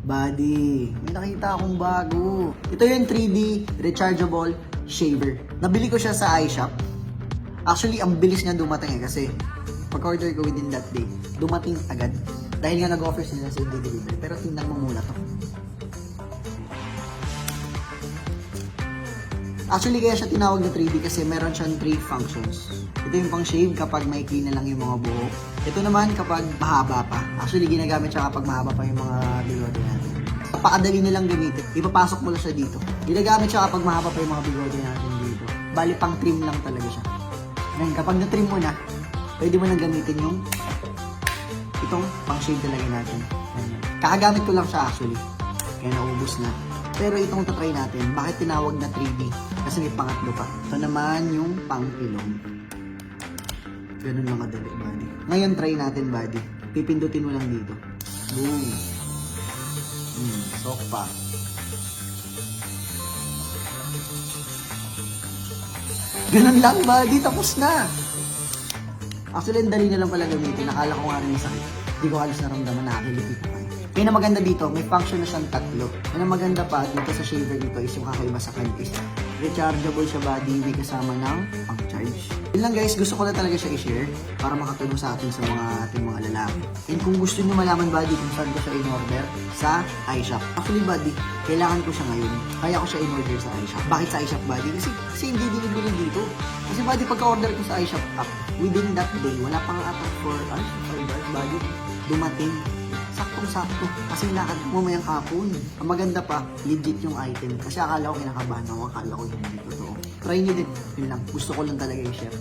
Buddy, may nakita akong bago. Ito yung 3D rechargeable shaver. Nabili ko siya sa iShop. Actually, ang bilis niya dumating kasi pag-order ko within that day, dumating agad. Dahil nga nag-offer sila sa day delivery. Pero tingnan mo muna to. Actually, kaya siya tinawag na 3D kasi meron siyang 3 functions. Ito yung pang shave kapag maikli na lang yung mga buhok. Ito naman kapag mahaba pa. Actually, ginagamit siya kapag mahaba pa yung mga bigote natin. Napakadali nilang gamitin. Ipapasok mo lang siya dito. Ginagamit siya kapag mahaba pa yung mga bigote natin dito. Bali, pang trim lang talaga siya. Ngayon, kapag na-trim mo na, pwede mo nang gamitin yung itong pang shave talaga natin. Kakagamit ko lang siya actually. Kaya naubos na. Pero itong tatry natin, bakit tinawag na 3D? Kasi may pangatlo pa. Ito naman yung pang-ilong. Ganun lang kadali, buddy. Ngayon, try natin, buddy. Pipindutin mo lang dito. Boom. Sok pa. Ganun lang, buddy. Tapos na. Actually, ang dali na lang pala gamitin. Nakala ko nga rin masakit. Hindi ko halos naramdaman, nakakilipit pa. Kaya na maganda dito, may function na siyang tatlo. Kaya na maganda pa dito sa shaver dito is yung kakaiba sa kanya is rechargeable siya, buddy, may kasama ng pang-charge. Yun lang guys, gusto ko na talaga siya i-share para makatulong sa atin sa ating mga lalaki. And kung gusto nyo malaman, buddy, kung saan ko siya in-order, sa iShop. Actually, buddy, kailangan ko siya ngayon. Kaya ko siya in-order sa iShop. Bakit sa iShop, buddy? Kasi hindi delivery dito. Kasi, buddy, pagka-order ko sa iShop app, within that day, wala pang atak for 5 hours, buddy, dumating. Saktong-sakto. Kasi lakad mo mayang hapon. Ang maganda pa, legit yung item. Kasi akala ko kinakabahan ako. Akala ko hindi totoo. Try nyo din. Yun lang. Gusto ko lang talaga i-share.